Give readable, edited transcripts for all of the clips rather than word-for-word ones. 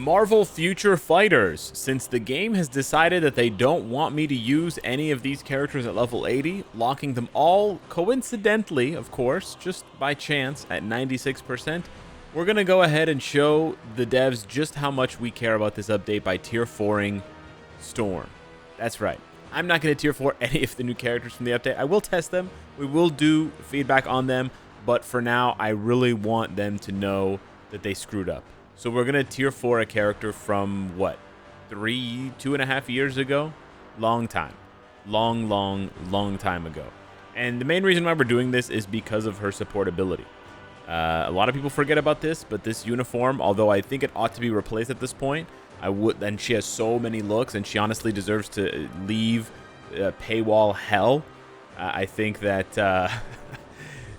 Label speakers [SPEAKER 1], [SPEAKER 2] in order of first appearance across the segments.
[SPEAKER 1] Marvel Future Fighters. Since the game has decided that they don't want me to use any of these characters at level 80, locking them all, coincidentally, of course, just by chance, at 96%, we're going to go ahead and show the devs just how much we care about this update by tier 4ing Storm. That's right. I'm not going to tier 4 any of the new characters from the update. I will test them. We will do feedback on them. But for now, I really want them to know that they screwed up. So we're going to tier 4 a character from, what, 2.5 years ago? Long time. Long time ago. And the main reason why we're doing this is because of her supportability. A lot of people forget about this, but this uniform, although I think it ought to be replaced at this point, and she has so many looks, and she honestly deserves to leave paywall hell. I think that...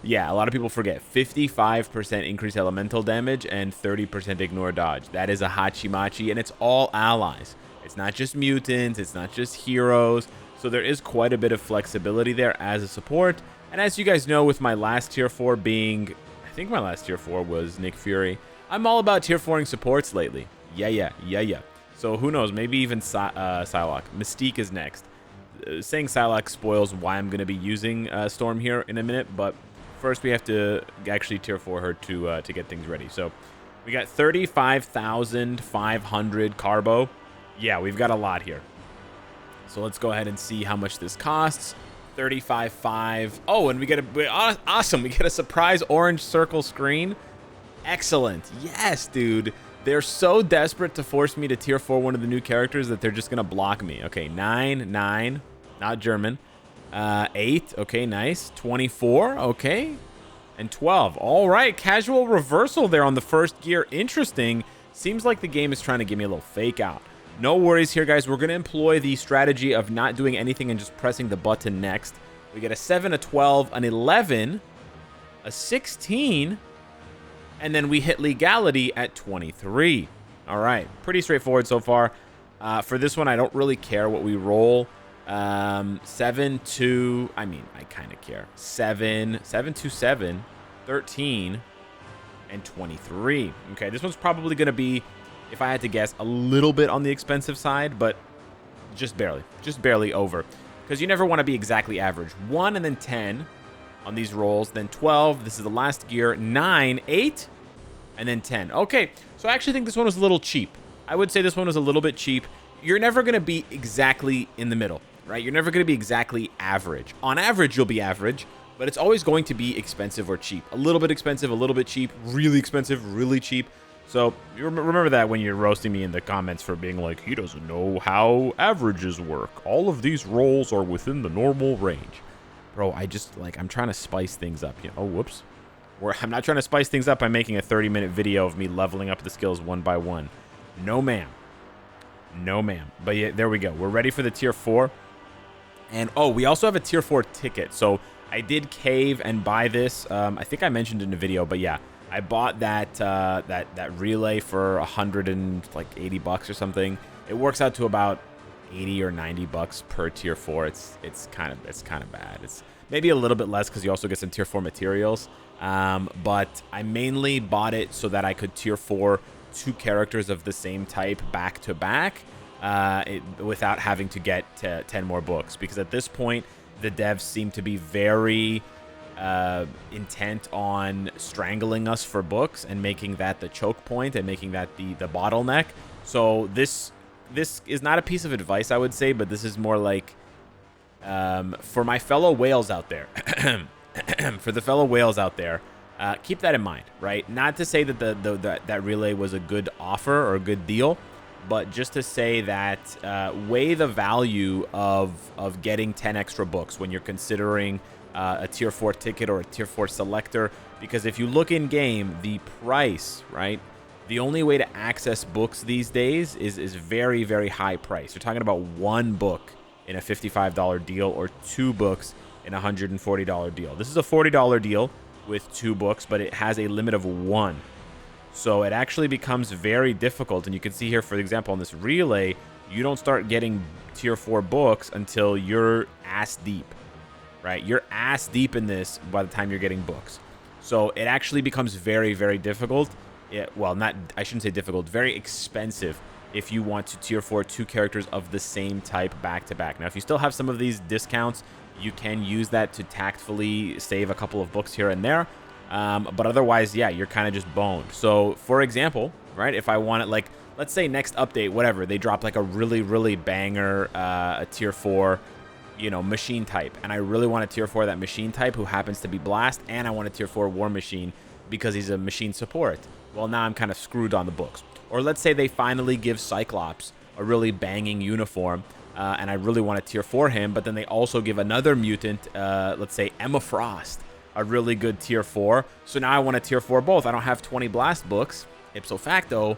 [SPEAKER 1] Yeah, a lot of people forget. 55% increased elemental damage and 30% ignore dodge. That is a Hachimachi, and it's all allies. It's not just mutants. It's not just heroes. So there is quite a bit of flexibility there as a support. And as you guys know, with my last tier 4 being... I think my last tier 4 was Nick Fury. I'm all about tier 4ing supports lately. Yeah. So who knows? Maybe even Psylocke. Mystique is next. Saying Psylocke spoils why I'm going to be using Storm here in a minute, but... First, we have to actually tier 4 her to get things ready. So we got 35,500 carbo. Yeah, we've got a lot here. So let's go ahead and see how much this costs. 35.5. Oh, and we get awesome. We get a surprise orange circle screen. Excellent. Yes, dude. They're so desperate to force me to tier 4 one of the new characters that they're just gonna block me. Okay, 9, not German. 8, okay, nice. 24, okay. And 12. All right, casual reversal there on the first gear. Interesting. Seems like the game is trying to give me a little fake out. No worries here, guys. We're going to employ the strategy of not doing anything and just pressing the button next. We get a 7, a 12, an 11, a 16, and then we hit legality at 23. All right, pretty straightforward so far. For this one, I don't really care what we roll. 7 to, I mean, I kind of care. 7 to 7, 13, and 23. Okay, this one's probably going to be, if I had to guess, a little bit on the expensive side, but just barely over. Because you never want to be exactly average. 1 and then 10 on these rolls, then 12. This is the last gear. 9, 8, and then 10. Okay, so I actually think this one was a little cheap. I would say this one was a little bit cheap. You're never going to be exactly in the middle, right? You're never going to be exactly average. On average, you'll be average, but it's always going to be expensive or cheap. A little bit expensive, a little bit cheap, really expensive, really cheap. So you remember that when you're roasting me in the comments for being like, he doesn't know how averages work. All of these rolls are within the normal range. Bro, I'm trying to spice things up. You know? Oh, whoops. I'm not trying to spice things up by making a 30-minute video of me leveling up the skills one by one. No, ma'am. No, ma'am. But yeah, there we go. We're ready for the tier 4. And, oh, we also have a tier 4 ticket. So I did cave and buy this. I think I mentioned in the video, but yeah. I bought that relay for $180 or something. It works out to about 80 or 90 bucks per tier 4. It's kind of bad. It's maybe a little bit less because you also get some tier 4 materials. But I mainly bought it so that I could tier 4 2 characters of the same type back to back without having to get 10 more books. Because at this point, the devs seem to be very intent on strangling us for books and making that the choke point and making that the bottleneck. So this is not a piece of advice, I would say, but this is more like for my fellow whales out there. For the fellow whales out there, keep that in mind, right? Not to say that that relay was a good offer or a good deal, but just to say that weigh the value of getting 10 extra books when you're considering a tier 4 ticket or a tier 4 selector, because if you look in game, the price, right? The only way to access books these days is very, very high price. You're talking about 1 book in a $55 deal or 2 books in a $140 deal. This is a $40 deal with 2 books, but it has a limit of 1. So it actually becomes very difficult. And you can see here, for example, on this relay, you don't start getting tier 4 books until you're ass deep. Right? You're ass deep in this by the time you're getting books. So it actually becomes very, very difficult. well, not, I shouldn't say difficult, very expensive if you want to tier 4 2 characters of the same type back to back. Now, if you still have some of these discounts, you can use that to tactfully save a couple of books here and there. But otherwise, yeah, you're kind of just boned. So, for example, right, if I want it, like, let's say next update, whatever, they drop like a really banger, a tier 4, you know, machine type, and I really want to tier 4 that machine type who happens to be Blast, and I want to tier 4 War Machine because he's a machine support. Well, now I'm kind of screwed on the books. Or let's say they finally give Cyclops a really banging uniform, and I really want to tier 4 him, but then they also give another mutant, let's say Emma Frost, a really good tier 4. So now I want to tier 4 both. I don't have 20 Blast books. Ipso facto,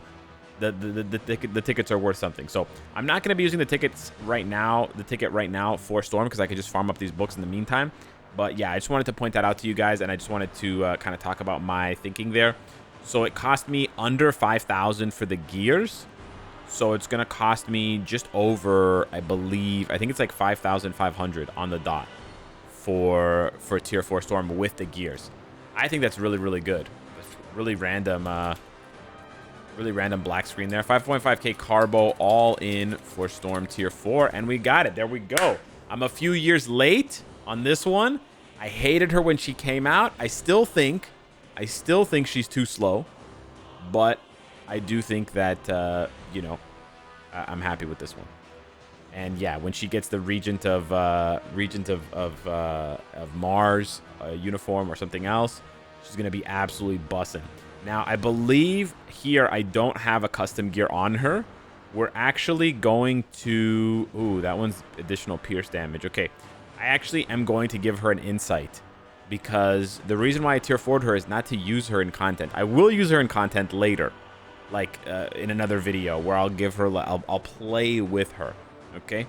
[SPEAKER 1] the tickets are worth something. So I'm not going to be using the tickets right now, for Storm, because I could just farm up these books in the meantime. But yeah, I just wanted to point that out to you guys, and I just wanted to kind of talk about my thinking there. So it cost me under 5,000 for the gears. So it's going to cost me just over, I think it's like 5,500 on the dot for tier 4 Storm with the gears. I think that's really good. That's really random black screen there. 5.5k Carbo all in for Storm tier 4, and we got it. There we go. I'm a few years late on this one. I hated her when she came out. I still think she's too slow, but I do think that you know, I'm happy with this one. And yeah, when she gets the Regent of Mars uniform or something else, she's gonna be absolutely bussin'. Now, I believe here I don't have a custom gear on her. We're actually going to... Ooh, that one's additional pierce damage. Okay, I actually am going to give her an insight, because the reason why I tier 4'd her is not to use her in content. I will use her in content later, like in another video where I'll give her... I'll play with her, okay?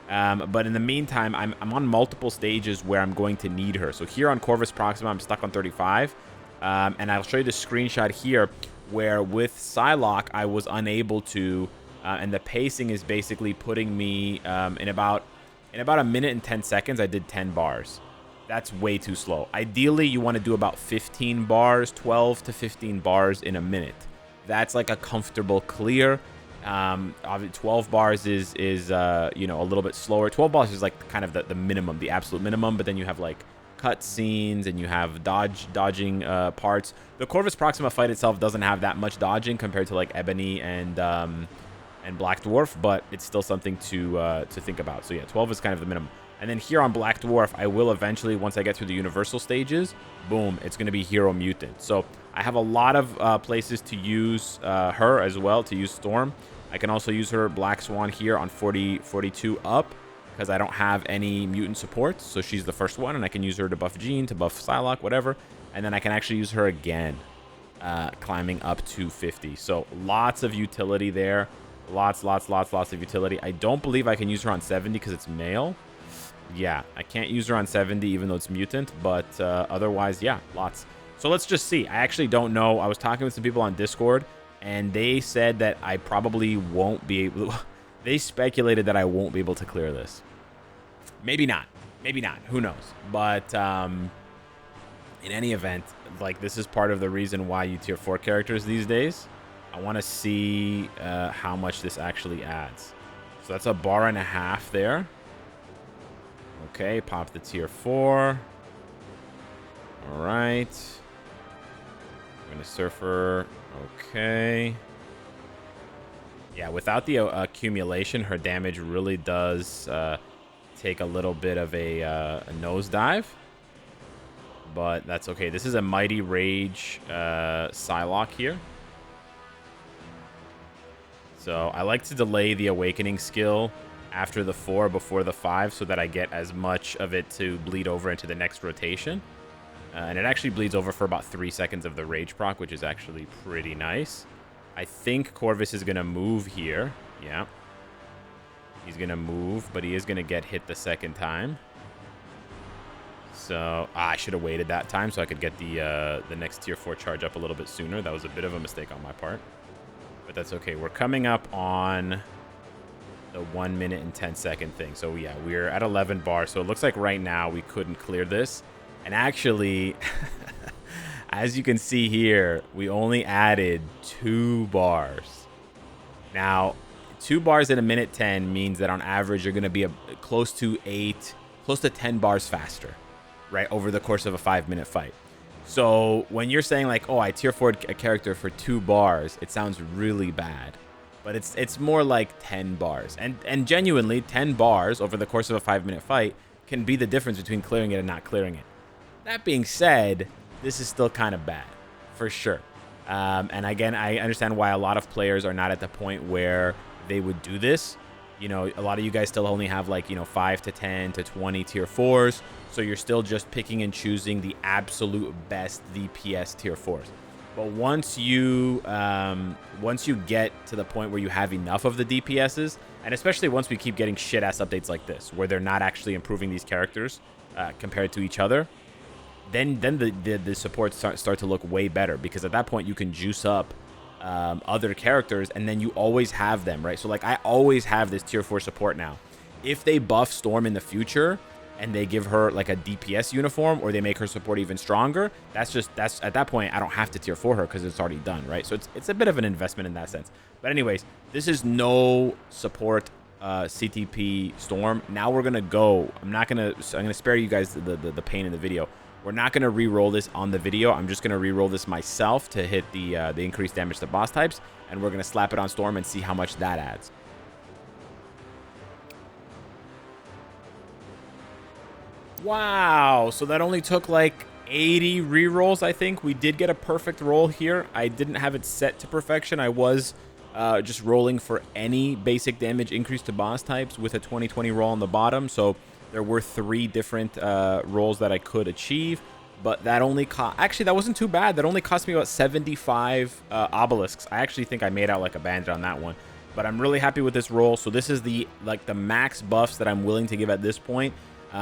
[SPEAKER 1] But in the meantime, I'm on multiple stages where I'm going to need her. So here on Corvus Proxima, I'm stuck on 35. And I'll show you the screenshot here where with Psylocke I was unable to, and the pacing is basically putting me in about a minute and 10 seconds. I did 10 bars. That's way too slow. Ideally, you want to do about 15 bars, 12 to 15 bars in a minute. That's like a comfortable clear. 12 bars is you know, a little bit slower. 12 bars is like kind of the minimum, the absolute minimum, but then you have like cut scenes and you have dodging parts. The Corvus Proxima fight itself doesn't have that much dodging compared to like Ebony and Black Dwarf, but it's still something to think about. So yeah, 12 is kind of the minimum. And then here on Black Dwarf, I will eventually, once I get through the universal stages, boom, it's going to be Hero Mutant. So I have a lot of places to use her as well, to use Storm. I can also use her Black Swan here on 42 up, because I don't have any mutant support. So she's the first one, and I can use her to buff Jean, to buff Psylocke, whatever. And then I can actually use her again, climbing up to 50. So lots of utility there. Lots of utility. I don't believe I can use her on 70 because it's male. Yeah, I can't use her on 70 even though it's mutant, but otherwise, yeah, lots. So let's just see. I actually don't know. I was talking with some people on Discord, and they said that I probably won't be able to... They speculated that I won't be able to clear this. Maybe not. Maybe not. Who knows? But in any event, like, this is part of the reason why you tier 4 characters these days. I want to see how much this actually adds. So that's a bar and a half there. Okay, pop the tier 4. All right. I'm going to Surfer. Okay. Yeah, without the accumulation, her damage really does take a little bit of a nosedive. But that's okay. This is a Mighty Rage Psylocke here. So I like to delay the Awakening skill after the 4 before the 5 so that I get as much of it to bleed over into the next rotation. And it actually bleeds over for about 3 seconds of the Rage proc, which is actually pretty nice. I think Corvus is going to move here. Yeah. He's going to move, but he is going to get hit the second time. So I should have waited that time so I could get the next tier 4 charge up a little bit sooner. That was a bit of a mistake on my part. But that's okay. We're coming up on the 1 minute and 10 second thing. So yeah, we're at 11 bars. So it looks like right now we couldn't clear this. And actually, as you can see here, we only added 2 bars. Now, 2 bars in a minute 10 means that on average you're going to be close to 10 bars faster, right, over the course of a 5-minute fight. So when you're saying like, oh, I tier 4'd a character for 2 bars, it sounds really bad. But it's more like 10 bars. And genuinely, 10 bars over the course of a 5-minute fight can be the difference between clearing it and not clearing it. That being said, this is still kind of bad, for sure. And again, I understand why a lot of players are not at the point where they would do this. You know, a lot of you guys still only have like, 5 to 10 to 20 tier 4s. So you're still just picking and choosing the absolute best DPS tier 4s. But once you get to the point where you have enough of the DPSs, and especially once we keep getting shit-ass updates like this, where they're not actually improving these characters compared to each other, then the supports start to look way better, because at that point you can juice up other characters, and then you always have them, right? So like I always have this tier 4 support now. If they buff Storm in the future, and they give her like a DPS uniform, or they make her support even stronger, that's at that point I don't have to tier 4 her because it's already done, right? So it's a bit of an investment in that sense. But anyways, this is no support CTP Storm. Now we're gonna go. I'm gonna spare you guys the pain in the video. We're not gonna re-roll this on the video. I'm just gonna re-roll this myself to hit the increased damage to boss types, and we're gonna slap it on Storm and see how much that adds. Wow, so that only took like 80 rerolls, I think. We did get a perfect roll here. I didn't have it set to perfection. I was just rolling for any basic damage increase to boss types with a 20/20 roll on the bottom. So there were 3 different rolls that I could achieve. But that only cost... Actually, that wasn't too bad. That only cost me about 75 obelisks. I actually think I made out like a bandit on that one. But I'm really happy with this roll. So this is the max buffs that I'm willing to give at this point.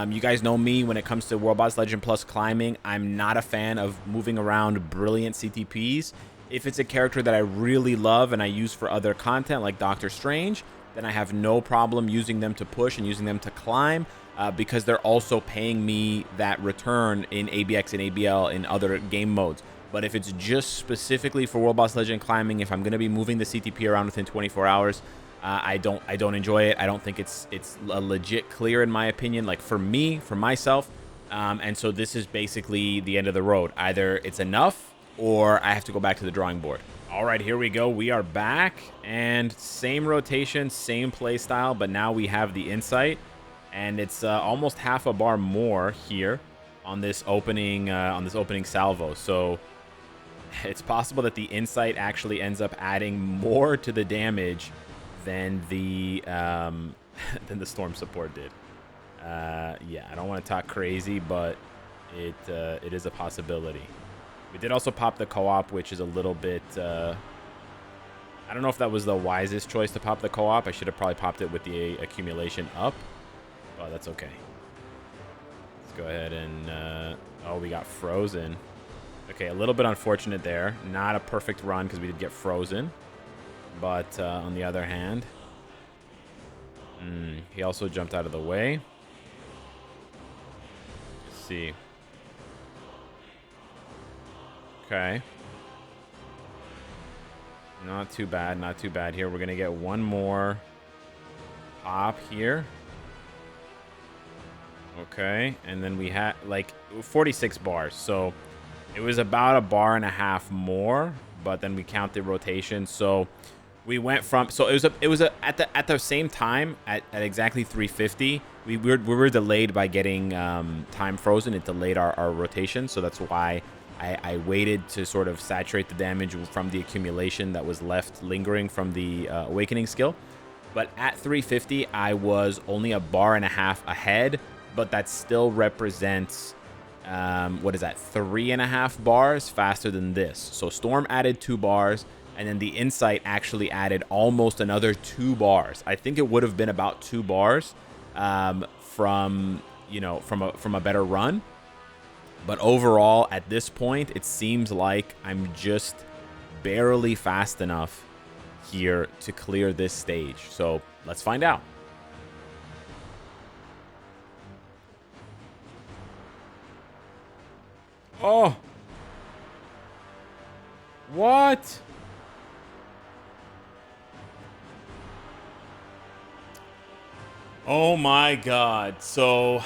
[SPEAKER 1] You guys know me when it comes to World Boss Legend Plus climbing. I'm not a fan of moving around brilliant CTPs. If it's a character that I really love and I use for other content like Doctor Strange, then I have no problem using them to push and using them to climb, because they're also paying me that return in ABX and ABL in other game modes. But if it's just specifically for World Boss Legend climbing, if I'm going to be moving the CTP around within 24 hours, I don't enjoy it. I don't think it's a legit clear, in my opinion, like for me, for myself. And so this is basically the end of the road. Either it's enough or I have to go back to the drawing board. All right, here we go. We are back, and same rotation, same play style, but now we have the insight, and it's almost half a bar more here on this opening salvo. So it's possible that the insight actually ends up adding more to the damage than the Storm support did. Yeah, I don't want to talk crazy, but it is a possibility. We did also pop the co-op, which is a little bit... I don't know if that was the wisest choice to pop the co-op. I should have probably popped it with the accumulation up, but that's okay. Let's go ahead and... oh, we got frozen. Okay, a little bit unfortunate there. Not a perfect run because we did get frozen. But on the other hand, he also jumped out of the way. Let's see. Okay. Not too bad, not too bad here. We're going to get one more pop here. Okay, and then we had like 46 bars. So it was about a bar and a half more, but then we count the rotation. So we went from, so it was at the same time at exactly 350. We were delayed by getting time frozen. It delayed our rotation, so that's why I waited to sort of saturate the damage from the accumulation that was left lingering from the awakening skill. But at 350, I was only a bar and a half ahead, but that still represents what is that, 3.5 bars faster than this. So Storm added 2 bars. And then the insight actually added almost another 2 bars. I think it would have been about 2 bars from a better run. But overall, at this point, it seems like I'm just barely fast enough here to clear this stage. So let's find out. Oh, What? Oh my god. So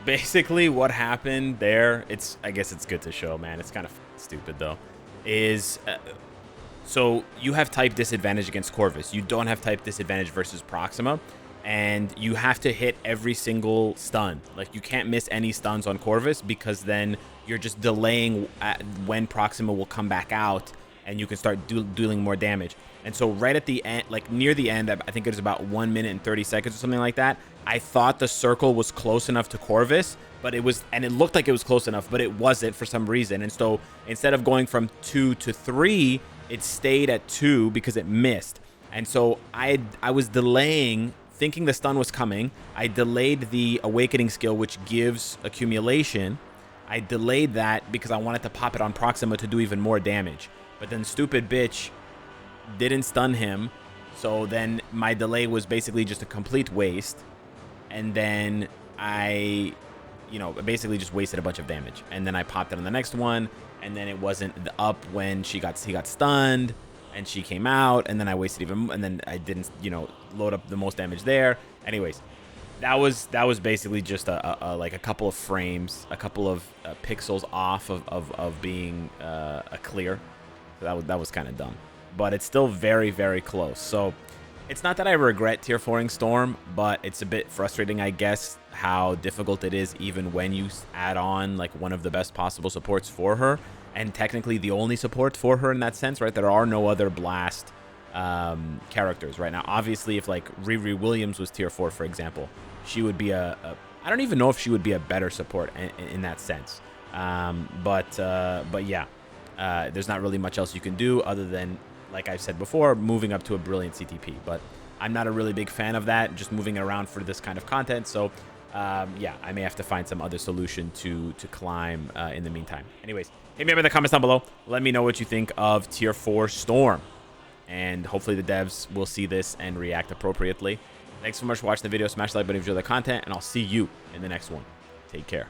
[SPEAKER 1] basically what happened there, I guess it's good to show, man. It's kind of stupid though. Is so you have type disadvantage against Corvus. You don't have type disadvantage versus Proxima, and you have to hit every single stun. Like, you can't miss any stuns on Corvus, because then you're just delaying when Proxima will come back out, and you can start dealing more damage. And so right at the end, like near the end, I think it was about 1 minute and 30 seconds or something like that, I thought the circle was close enough to Corvus, but it was, and it looked like it was close enough, but it wasn't for some reason. And so instead of going from 2 to 3, it stayed at 2 because it missed. And so I was delaying, thinking the stun was coming. I delayed the awakening skill, which gives accumulation. I delayed that because I wanted to pop it on Proxima to do even more damage. But then stupid bitch didn't stun him. So then my delay was basically just a complete waste. And then I, basically just wasted a bunch of damage. And then I popped it on the next one. And then it wasn't up when he got stunned. And she came out. And then I wasted even, and then I didn't, load up the most damage there. Anyways, that was basically just like a couple of frames, a couple of pixels off of being a clear. So that was kind of dumb. But it's still very, very close. So it's not that I regret tier 4ing Storm, but it's a bit frustrating, I guess, how difficult it is even when you add on like one of the best possible supports for her, and technically the only support for her in that sense, right? There are no other blast characters right now. Obviously, if like Riri Williams was tier 4, for example, she would be I don't even know if she would be a better support in that sense. But yeah, there's not really much else you can do other than, like I've said before, moving up to a brilliant CTP. But I'm not a really big fan of that, just moving around for this kind of content. So yeah, I may have to find some other solution to climb in the meantime. Anyways, hit me up in the comments down below. Let me know what you think of tier 4 Storm. And hopefully the devs will see this and react appropriately. Thanks so much for watching the video. Smash the like button if you enjoy the content, and I'll see you in the next one. Take care.